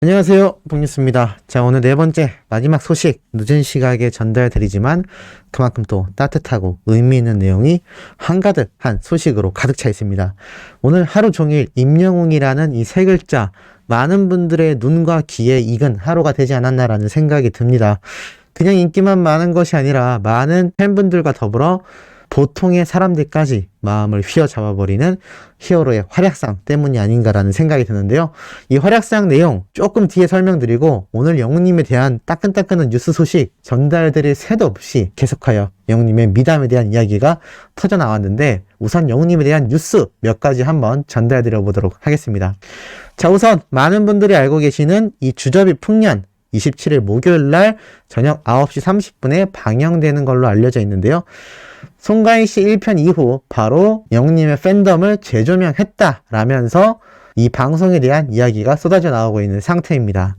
안녕하세요, 봉뉴스입니다. 자, 오늘 네 번째 마지막 소식, 늦은 시각에 전달드리지만 그만큼 또 따뜻하고 의미 있는 내용이 한가득한 소식으로 가득 차 있습니다. 오늘 하루 종일 임영웅이라는 이 세 글자, 많은 분들의 눈과 귀에 익은 하루가 되지 않았나라는 생각이 듭니다. 그냥 인기만 많은 것이 아니라 많은 팬분들과 더불어 보통의 사람들까지 마음을 휘어잡아버리는 히어로의 활약상 때문이 아닌가라는 생각이 드는데요. 이 활약상 내용 조금 뒤에 설명드리고 오늘 영웅님에 대한 따끈따끈한 뉴스 소식 전달드릴 새도 없이 계속하여 영웅님의 미담에 대한 이야기가 터져나왔는데 우선 영웅님에 대한 뉴스 몇 가지 한번 전달드려 보도록 하겠습니다. 자, 우선 많은 분들이 알고 계시는 이 주저비 풍년 27일 목요일날 저녁 9시 30분에 방영되는 걸로 알려져 있는데요. 송가인씨 1편 이후 바로 영웅님의 팬덤을 재조명했다라면서 이 방송에 대한 이야기가 쏟아져 나오고 있는 상태입니다.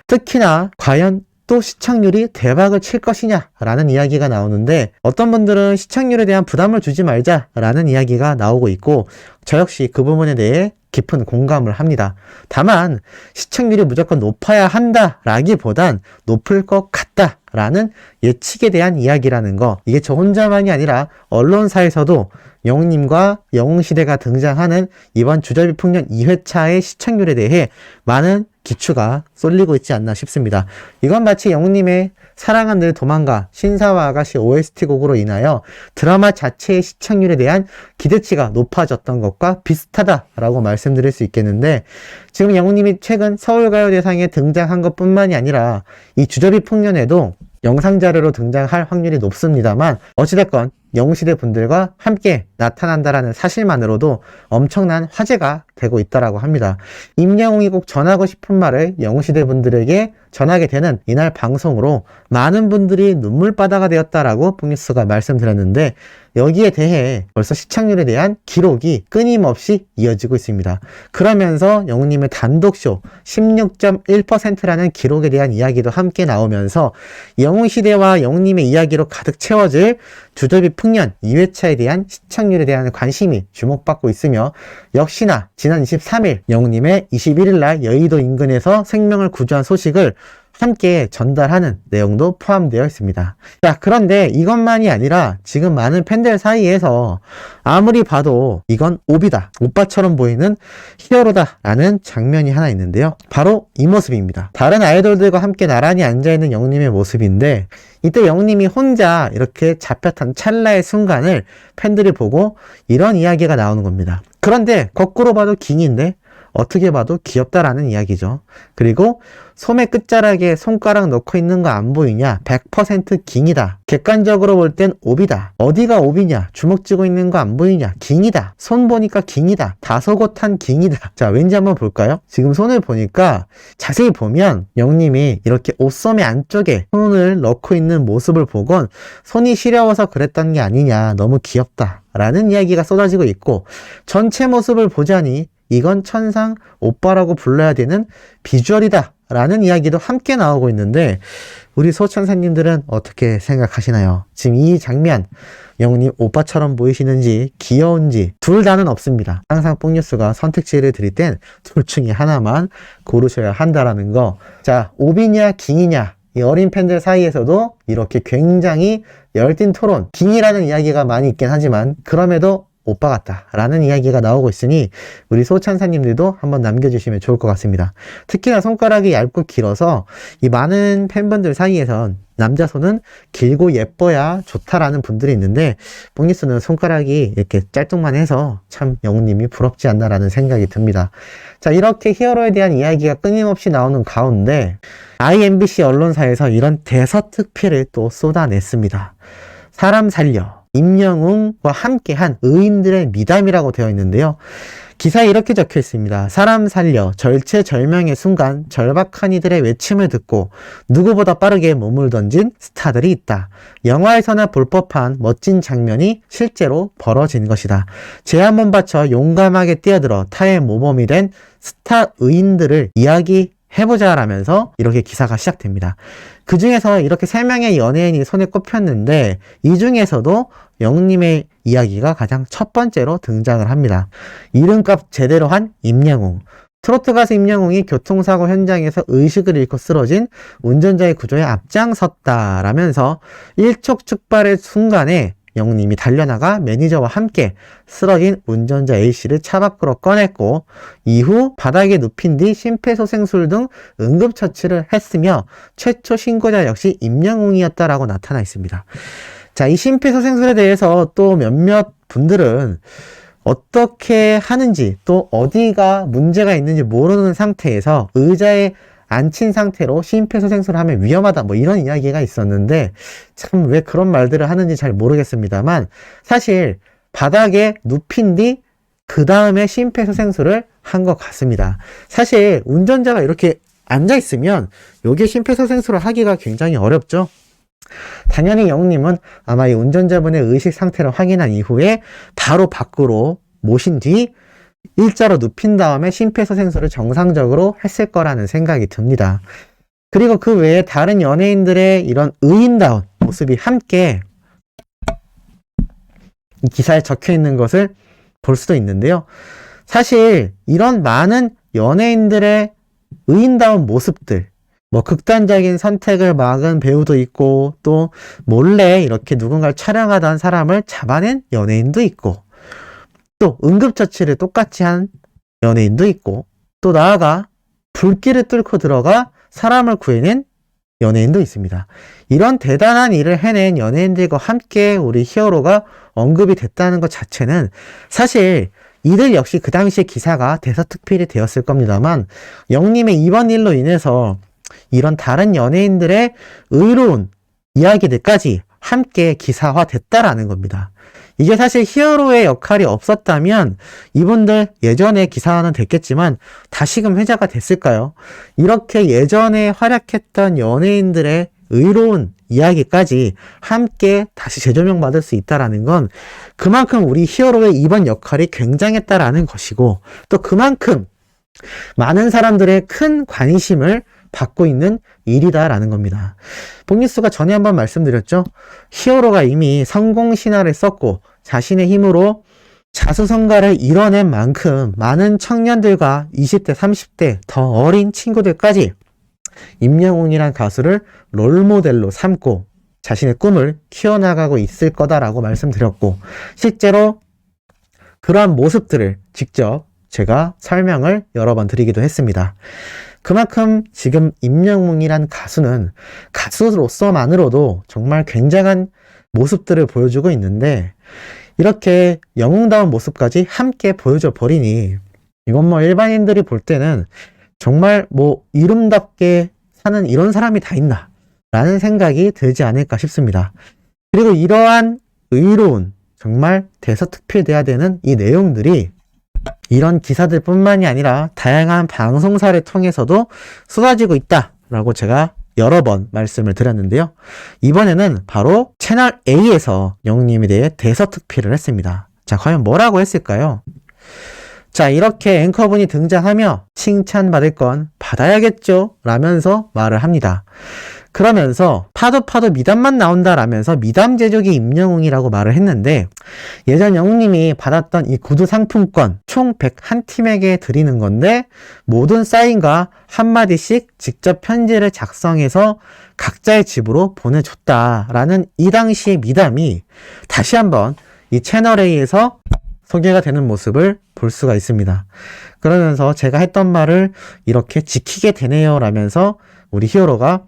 특히나 과연 또 시청률이 대박을 칠 것이냐라는 이야기가 나오는데 어떤 분들은 시청률에 대한 부담을 주지 말자라는 이야기가 나오고 있고 저 역시 그 부분에 대해 깊은 공감을 합니다. 다만 시청률이 무조건 높아야 한다라기보단 높을 것 같다라는 예측에 대한 이야기라는 거, 이게 저 혼자만이 아니라 언론사에서도 영웅님과 영웅시대가 등장하는 이번 주저비 풍년 2회차의 시청률에 대해 많은 기추가 쏠리고 있지 않나 싶습니다. 이건 마치 영웅님의 사랑은 늘 도망가 신사와 아가씨 OST 곡으로 인하여 드라마 자체의 시청률에 대한 기대치가 높아졌던 것과 비슷하다라고 말씀드릴 수 있겠는데, 지금 영웅님이 최근 서울가요대상에 등장한 것뿐만이 아니라 이 주저비 풍년에도 영상 자료로 등장할 확률이 높습니다만 어찌됐건 영웅시대 분들과 함께 나타난다라는 사실만으로도 엄청난 화제가 되고 있다라고 합니다. 임영웅이 꼭 전하고 싶은 말을 영웅시대 분들에게 전하게 되는 이날 방송으로 많은 분들이 눈물바다가 되었다라고 봉뉴스가 말씀드렸는데 여기에 대해 벌써 시청률에 대한 기록이 끊임없이 이어지고 있습니다. 그러면서 영웅님의 단독쇼 16.1%라는 기록에 대한 이야기도 함께 나오면서 영웅시대와 영웅님의 이야기로 가득 채워질 주저비 풍년 2회차에 대한 시청률에 대한 관심이 주목받고 있으며 역시나 지난 23일 영웅님의 21일날 여의도 인근에서 생명을 구조한 소식을 함께 전달하는 내용도 포함되어 있습니다. 자, 그런데 이것만이 아니라 지금 많은 팬들 사이에서 아무리 봐도 이건 오비다, 오빠처럼 보이는 히어로다 라는 장면이 하나 있는데요. 바로 이 모습입니다. 다른 아이돌들과 함께 나란히 앉아있는 영웅님의 모습인데 이때 영웅님이 혼자 이렇게 잡혔던 찰나의 순간을 팬들이 보고 이런 이야기가 나오는 겁니다. 그런데 거꾸로 봐도 깅인데 어떻게 봐도 귀엽다라는 이야기죠. 그리고 소매 끝자락에 손가락 넣고 있는 거 안 보이냐? 100% 깅이다. 객관적으로 볼 땐 오비다. 어디가 오비냐? 주먹 쥐고 있는 거 안 보이냐? 깅이다. 손 보니까 깅이다. 다소곳한 깅이다. 자, 왠지 한번 볼까요? 지금 손을 보니까 자세히 보면 영님이 이렇게 옷소매 안쪽에 손을 넣고 있는 모습을 보곤 손이 시려워서 그랬던 게 아니냐. 너무 귀엽다. 라는 이야기가 쏟아지고 있고 전체 모습을 보자니 이건 천상 오빠라고 불러야 되는 비주얼이다 라는 이야기도 함께 나오고 있는데 우리 소천사님들은 어떻게 생각하시나요? 지금 이 장면 영웅님 오빠처럼 보이시는지 귀여운지 둘 다는 없습니다. 항상 뽕뉴스가 선택지를 드릴 땐 둘 중에 하나만 고르셔야 한다라는 거. 자, 오비냐 깅이냐, 이 어린 팬들 사이에서도 이렇게 굉장히 열띤 토론, 깅이라는 이야기가 많이 있긴 하지만 그럼에도 오빠 같다 라는 이야기가 나오고 있으니 우리 소천사님들도 한번 남겨주시면 좋을 것 같습니다. 특히나 손가락이 얇고 길어서 이 많은 팬분들 사이에선 남자 손은 길고 예뻐야 좋다라는 분들이 있는데 뽕니스는 손가락이 이렇게 짤뚱만 해서 참 영웅님이 부럽지 않나라는 생각이 듭니다. 자, 이렇게 히어로에 대한 이야기가 끊임없이 나오는 가운데 IMBC 언론사에서 이런 대서특필을 또 쏟아냈습니다. 사람 살려 임영웅과 함께한 의인들의 미담이라고 되어 있는데요. 기사에 이렇게 적혀 있습니다. 사람 살려 절체절명의 순간 절박한 이들의 외침을 듣고 누구보다 빠르게 몸을 던진 스타들이 있다. 영화에서나 볼 법한 멋진 장면이 실제로 벌어진 것이다. 제 한 번 바쳐 용감하게 뛰어들어 타의 모범이 된 스타 의인들을 이야기해보자 라면서 이렇게 기사가 시작됩니다. 그 중에서 이렇게 3명의 연예인이 손에 꼽혔는데 이 중에서도 영웅님의 이야기가 가장 첫 번째로 등장을 합니다. 이름값 제대로 한 임영웅. 트로트 가수 임영웅이 교통사고 현장에서 의식을 잃고 쓰러진 운전자의 구조에 앞장섰다라면서 일촉즉발의 순간에 영웅님이 달려나가 매니저와 함께 쓰러진 운전자 A씨를 차 밖으로 꺼냈고 이후 바닥에 눕힌 뒤 심폐소생술 등 응급처치를 했으며 최초 신고자 역시 임영웅이었다라고 나타나 있습니다. 자, 이 심폐소생술에 대해서 또 몇몇 분들은 어떻게 하는지 또 어디가 문제가 있는지 모르는 상태에서 의자에 앉힌 상태로 심폐소생술을 하면 위험하다 뭐 이런 이야기가 있었는데 참 왜 그런 말들을 하는지 잘 모르겠습니다만 사실 바닥에 눕힌 뒤 그 다음에 심폐소생술을 한 것 같습니다. 사실 운전자가 이렇게 앉아 있으면 요게 심폐소생술을 하기가 굉장히 어렵죠. 당연히 영웅님은 아마 이 운전자분의 의식 상태를 확인한 이후에 바로 밖으로 모신 뒤 일자로 눕힌 다음에 심폐소생술을 정상적으로 했을 거라는 생각이 듭니다. 그리고 그 외에 다른 연예인들의 이런 의인다운 모습이 함께 이 기사에 적혀 있는 것을 볼 수도 있는데요. 사실 이런 많은 연예인들의 의인다운 모습들, 뭐 극단적인 선택을 막은 배우도 있고 또 몰래 이렇게 누군가를 촬영하던 사람을 잡아낸 연예인도 있고 또 응급처치를 똑같이 한 연예인도 있고 또 나아가 불길을 뚫고 들어가 사람을 구해낸 연예인도 있습니다. 이런 대단한 일을 해낸 연예인들과 함께 우리 히어로가 언급이 됐다는 것 자체는 사실 이들 역시 그 당시에 기사가 대서특필이 되었을 겁니다만 영님의 이번 일로 인해서 이런 다른 연예인들의 의로운 이야기들까지 함께 기사화됐다라는 겁니다. 이게 사실 히어로의 역할이 없었다면 이분들 예전에 기사화는 됐겠지만 다시금 회자가 됐을까요? 이렇게 예전에 활약했던 연예인들의 의로운 이야기까지 함께 다시 재조명받을 수 있다라는 건 그만큼 우리 히어로의 이번 역할이 굉장했다라는 것이고 또 그만큼 많은 사람들의 큰 관심을 받고 있는 일이다라는 겁니다. 복리스가 전에 한번 말씀드렸죠. 히어로가 이미 성공 신화를 썼고 자신의 힘으로 자수성가를 이뤄낸 만큼 많은 청년들과 20대, 30대 더 어린 친구들까지 임영웅이란 가수를 롤모델로 삼고 자신의 꿈을 키워나가고 있을 거다라고 말씀드렸고 실제로 그러한 모습들을 직접 제가 설명을 여러 번 드리기도 했습니다. 그만큼 지금 임영웅이란 가수는 가수로서만으로도 정말 굉장한 모습들을 보여주고 있는데 이렇게 영웅다운 모습까지 함께 보여줘 버리니 이건 뭐 일반인들이 볼 때는 정말 뭐 이름답게 사는 이런 사람이 다 있나 라는 생각이 들지 않을까 싶습니다. 그리고 이러한 의로운 정말 대서특필돼야 되는 이 내용들이 이런 기사들 뿐만이 아니라 다양한 방송사를 통해서도 쏟아지고 있다라고 제가 여러 번 말씀을 드렸는데요. 이번에는 바로 채널 A에서 영웅님에 대해 대서특필을 했습니다. 자, 과연 뭐라고 했을까요? 자, 이렇게 앵커분이 등장하며 칭찬받을 건 받아야겠죠? 라면서 말을 합니다. 그러면서 파도 미담만 나온다 라면서 미담 제조기 임영웅이라고 말을 했는데 예전 영웅님이 받았던 이 구두 상품권 총 101팀에게 드리는 건데 모든 사인과 한마디씩 직접 편지를 작성해서 각자의 집으로 보내줬다라는 이 당시의 미담이 다시 한번 이 채널A에서 소개가 되는 모습을 볼 수가 있습니다. 그러면서 제가 했던 말을 이렇게 지키게 되네요 라면서 우리 히어로가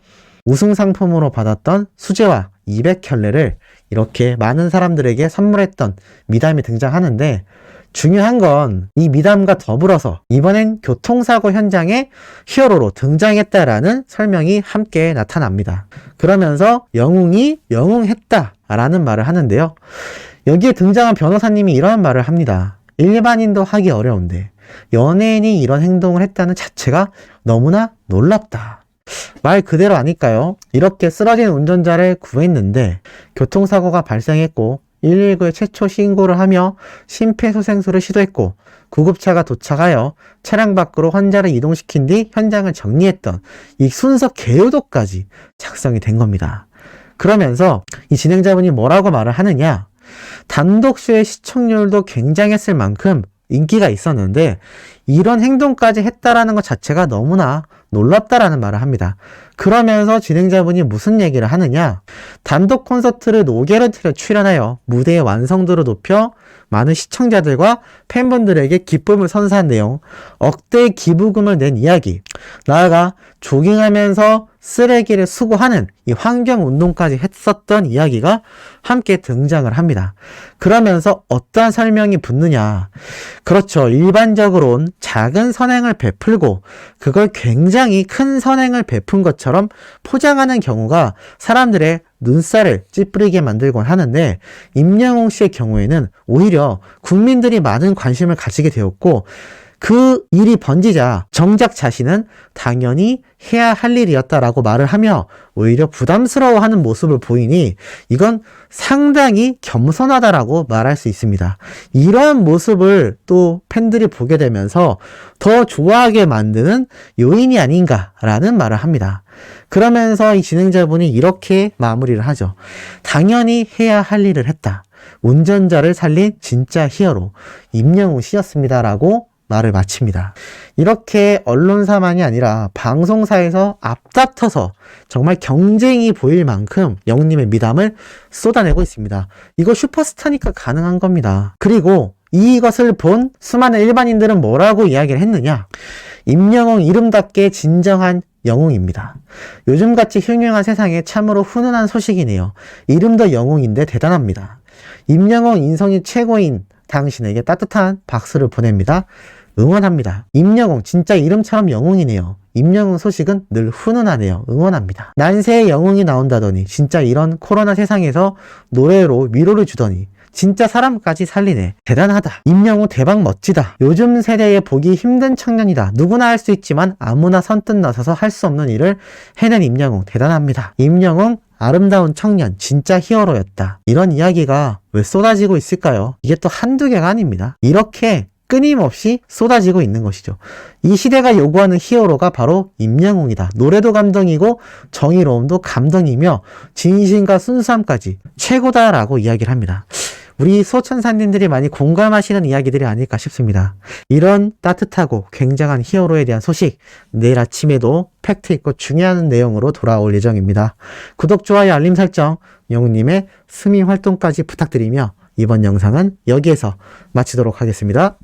우승 상품으로 받았던 수제화 200켤레를 이렇게 많은 사람들에게 선물했던 미담이 등장하는데 중요한 건 이 미담과 더불어서 이번엔 교통사고 현장에 히어로로 등장했다라는 설명이 함께 나타납니다. 그러면서 영웅이 영웅했다라는 말을 하는데요. 여기에 등장한 변호사님이 이런 말을 합니다. 일반인도 하기 어려운데 연예인이 이런 행동을 했다는 자체가 너무나 놀랍다. 말 그대로 아닐까요? 이렇게 쓰러진 운전자를 구했는데 교통사고가 발생했고 119에 최초 신고를 하며 심폐소생술을 시도했고 구급차가 도착하여 차량 밖으로 환자를 이동시킨 뒤 현장을 정리했던 이 순서 개요도까지 작성이 된 겁니다. 그러면서 이 진행자분이 뭐라고 말을 하느냐? 단독쇼의 시청률도 굉장했을 만큼 인기가 있었는데 이런 행동까지 했다라는 것 자체가 너무나 놀랍다라는 말을 합니다. 그러면서 진행자분이 무슨 얘기를 하느냐? 단독 콘서트를 5개를 출연하여 무대의 완성도를 높여 많은 시청자들과 팬분들에게 기쁨을 선사한 내용, 억대의 기부금을 낸 이야기, 나아가 조깅하면서 쓰레기를 수거하는 이 환경운동까지 했었던 이야기가 함께 등장을 합니다. 그러면서 어떠한 설명이 붙느냐? 그렇죠. 일반적으로는 작은 선행을 베풀고 그걸 굉장히 큰 선행을 베푼 것처럼 포장하는 경우가 사람들의 눈살을 찌푸리게 만들곤 하는데, 임영웅 씨의 경우에는 오히려 국민들이 많은 관심을 가지게 되었고 그 일이 번지자 정작 자신은 당연히 해야 할 일이었다라고 말을 하며 오히려 부담스러워하는 모습을 보이니 이건 상당히 겸손하다라고 말할 수 있습니다. 이러한 모습을 또 팬들이 보게 되면서 더 좋아하게 만드는 요인이 아닌가라는 말을 합니다. 그러면서 이 진행자분이 이렇게 마무리를 하죠. 당연히 해야 할 일을 했다. 운전자를 살린 진짜 히어로 임영웅 씨였습니다라고 말을 마칩니다. 이렇게 언론사만이 아니라 방송사에서 앞다퉈서 정말 경쟁이 보일 만큼 영웅님의 미담을 쏟아내고 있습니다. 이거 슈퍼스타니까 가능한 겁니다. 그리고 이것을 본 수많은 일반인들은 뭐라고 이야기를 했느냐? 임영웅 이름답게 진정한 영웅입니다. 요즘같이 흉흉한 세상에 참으로 훈훈한 소식이네요. 이름도 영웅인데 대단합니다. 임영웅 인성이 최고인 당신에게 따뜻한 박수를 보냅니다. 응원합니다. 임영웅 진짜 이름처럼 영웅이네요. 임영웅 소식은 늘 훈훈하네요. 응원합니다. 난세의 영웅이 나온다더니 진짜 이런 코로나 세상에서 노래로 위로를 주더니 진짜 사람까지 살리네. 대단하다. 임영웅 대박 멋지다. 요즘 세대에 보기 힘든 청년이다. 누구나 할 수 있지만 아무나 선뜻 나서서 할 수 없는 일을 해낸 임영웅 대단합니다. 임영웅 아름다운 청년 진짜 히어로였다. 이런 이야기가 왜 쏟아지고 있을까요? 이게 또 한두 개가 아닙니다. 이렇게 끊임없이 쏟아지고 있는 것이죠. 이 시대가 요구하는 히어로가 바로 임영웅이다. 노래도 감동이고 정의로움도 감동이며 진심과 순수함까지 최고다라고 이야기를 합니다. 우리 소천사님들이 많이 공감하시는 이야기들이 아닐까 싶습니다. 이런 따뜻하고 굉장한 히어로에 대한 소식 내일 아침에도 팩트 있고 중요한 내용으로 돌아올 예정입니다. 구독, 좋아요, 알림 설정, 영웅님의 스밍 활동까지 부탁드리며 이번 영상은 여기에서 마치도록 하겠습니다.